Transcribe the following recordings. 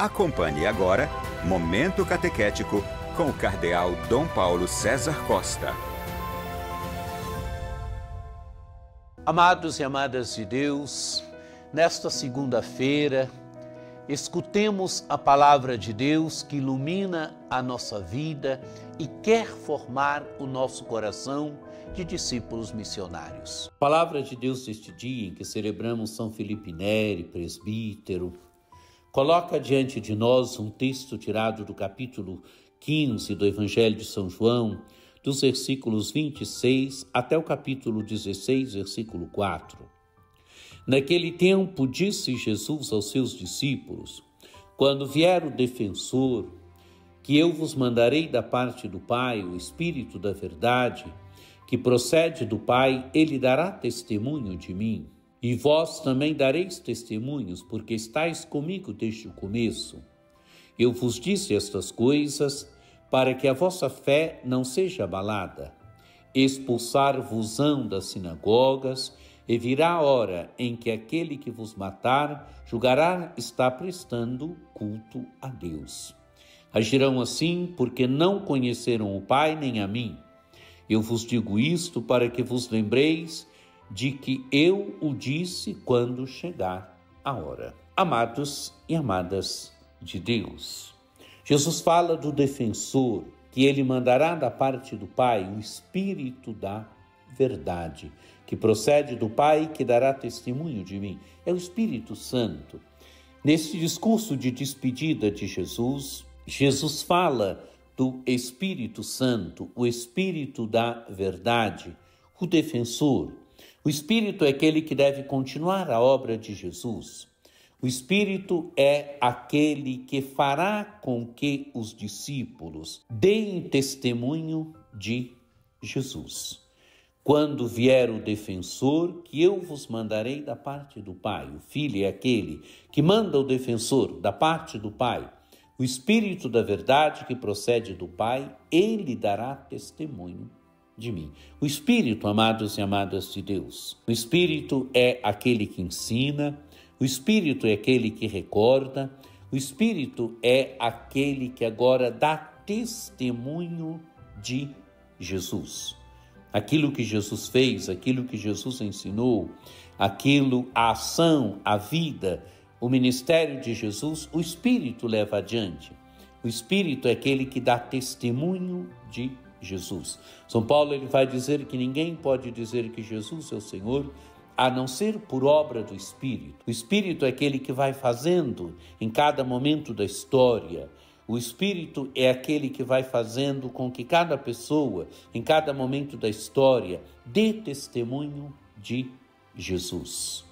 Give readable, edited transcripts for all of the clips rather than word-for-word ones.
Acompanhe agora Momento Catequético com o Cardeal Dom Paulo César Costa. Amados e amadas de Deus, nesta segunda-feira, escutemos a palavra de Deus que ilumina a nossa vida e quer formar o nosso coração de discípulos missionários. Palavra de Deus deste dia em que celebramos São Felipe Neri, presbítero, coloca diante de nós um texto tirado do capítulo 15 do Evangelho de São João, dos versículos 26 até o capítulo 16, versículo 4. Naquele tempo disse Jesus aos seus discípulos: quando vier o defensor, que eu vos mandarei da parte do Pai, o Espírito da verdade, que procede do Pai, ele dará testemunho de mim. E vós também dareis testemunhos, porque estáis comigo desde o começo. Eu vos disse estas coisas para que a vossa fé não seja abalada. Expulsar-vos-ão das sinagogas, e virá a hora em que aquele que vos matar julgará estar prestando culto a Deus. Agirão assim porque não conheceram o Pai nem a mim. Eu vos digo isto para que vos lembreis de que eu o disse quando chegar a hora. Amados e amadas de Deus, Jesus fala do defensor, que ele mandará da parte do Pai, o Espírito da verdade, que procede do Pai e que dará testemunho de mim. É o Espírito Santo. Nesse discurso de despedida de Jesus, Jesus fala do Espírito Santo, o Espírito da verdade, o defensor. O Espírito é aquele que deve continuar a obra de Jesus. O Espírito é aquele que fará com que os discípulos deem testemunho de Jesus. Quando vier o defensor, que eu vos mandarei da parte do Pai. O Filho é aquele que manda o defensor da parte do Pai. O Espírito da verdade que procede do Pai, ele dará testemunho de mim. O Espírito, amados e amadas de Deus, o Espírito é aquele que ensina, o Espírito é aquele que recorda, o Espírito é aquele que agora dá testemunho de Jesus. Aquilo que Jesus fez, aquilo que Jesus ensinou, a ação, a vida, o ministério de Jesus, o Espírito leva adiante. O Espírito é aquele que dá testemunho de Jesus. São Paulo ele vai dizer que ninguém pode dizer que Jesus é o Senhor a não ser por obra do Espírito. O Espírito é aquele que vai fazendo em cada momento da história. O Espírito é aquele que vai fazendo com que cada pessoa, em cada momento da história, dê testemunho de Jesus.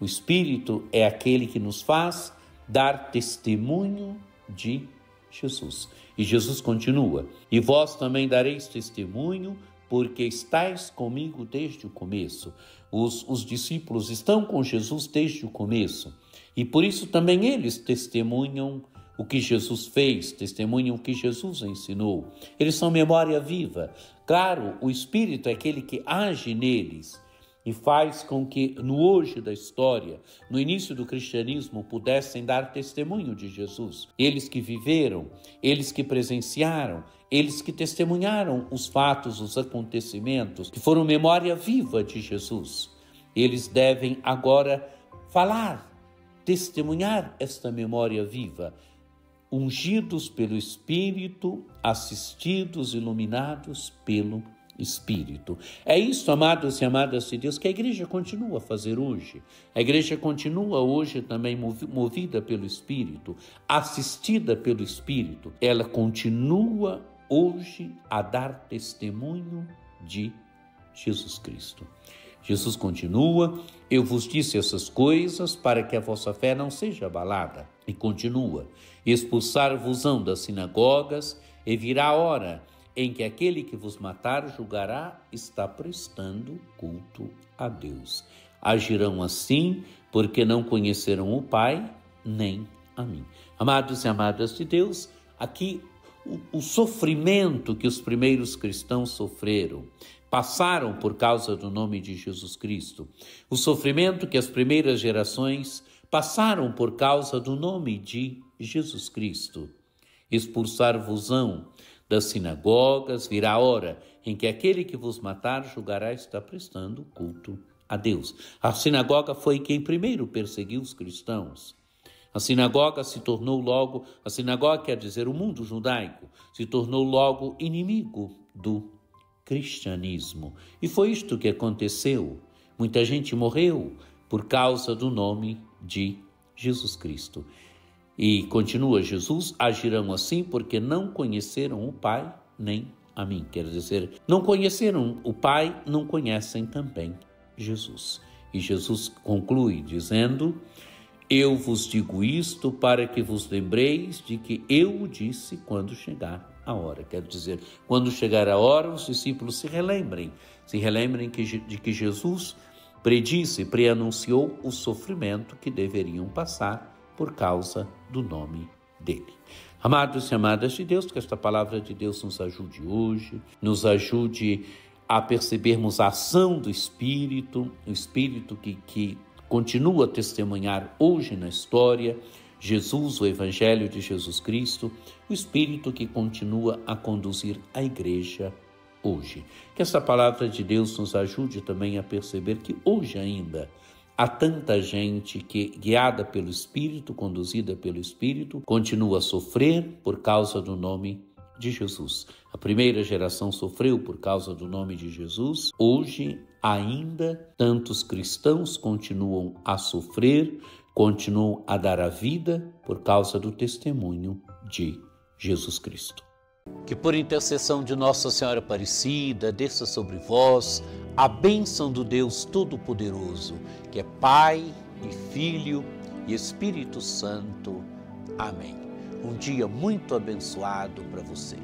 O Espírito é aquele que nos faz dar testemunho de Jesus. E Jesus continua: e vós também dareis testemunho, porque estáis comigo desde o começo. Os discípulos estão com Jesus desde o começo. E por isso também eles testemunham o que Jesus fez, testemunham o que Jesus ensinou. Eles são memória viva. Claro, o Espírito é aquele que age neles e faz com que no hoje da história, no início do cristianismo, pudessem dar testemunho de Jesus. Eles que viveram, eles que presenciaram, eles que testemunharam os fatos, os acontecimentos, que foram memória viva de Jesus. Eles devem agora falar, testemunhar esta memória viva, ungidos pelo Espírito, assistidos, iluminados pelo Espírito. É isso, amados e amadas de Deus, que a igreja continua a fazer hoje. A igreja continua hoje também movida pelo Espírito, assistida pelo Espírito. Ela continua hoje a dar testemunho de Jesus Cristo. Jesus continua: eu vos disse essas coisas para que a vossa fé não seja abalada. E continua: expulsar-vos-ão das sinagogas, e virá a hora em que aquele que vos matar julgará está prestando culto a Deus. Agirão assim porque não conheceram o Pai nem a mim. Amados e amadas de Deus, aqui o sofrimento que os primeiros cristãos sofreram, passaram por causa do nome de Jesus Cristo. O sofrimento que as primeiras gerações passaram por causa do nome de Jesus Cristo. Expulsar-vos-ão das sinagogas, virá a hora em que aquele que vos matar julgará estar prestando culto a Deus. A sinagoga foi quem primeiro perseguiu os cristãos. A sinagoga quer dizer o mundo judaico, se tornou logo inimigo do cristianismo. E foi isto que aconteceu. Muita gente morreu por causa do nome de Jesus Cristo. E continua Jesus, agirão assim porque não conheceram o Pai nem a mim. Quer dizer, não conheceram o Pai, não conhecem também Jesus. E Jesus conclui dizendo: eu vos digo isto para que vos lembreis de que eu o disse quando chegar a hora. Quer dizer, quando chegar a hora, os discípulos se relembrem de que Jesus predisse, preanunciou o sofrimento que deveriam passar por causa do nome dele. Amados e amadas de Deus, que esta palavra de Deus nos ajude hoje, nos ajude a percebermos a ação do Espírito, o Espírito que continua a testemunhar hoje na história, Jesus, o Evangelho de Jesus Cristo, o Espírito que continua a conduzir a igreja hoje. Que essa palavra de Deus nos ajude também a perceber que hoje ainda há tanta gente que, guiada pelo Espírito, conduzida pelo Espírito, continua a sofrer por causa do nome de Jesus. A primeira geração sofreu por causa do nome de Jesus. Hoje, ainda, tantos cristãos continuam a sofrer, continuam a dar a vida por causa do testemunho de Jesus Cristo. Que por intercessão de Nossa Senhora Aparecida, desça sobre vós a bênção do Deus Todo-Poderoso, que é Pai e Filho e Espírito Santo. Amém. Um dia muito abençoado para você.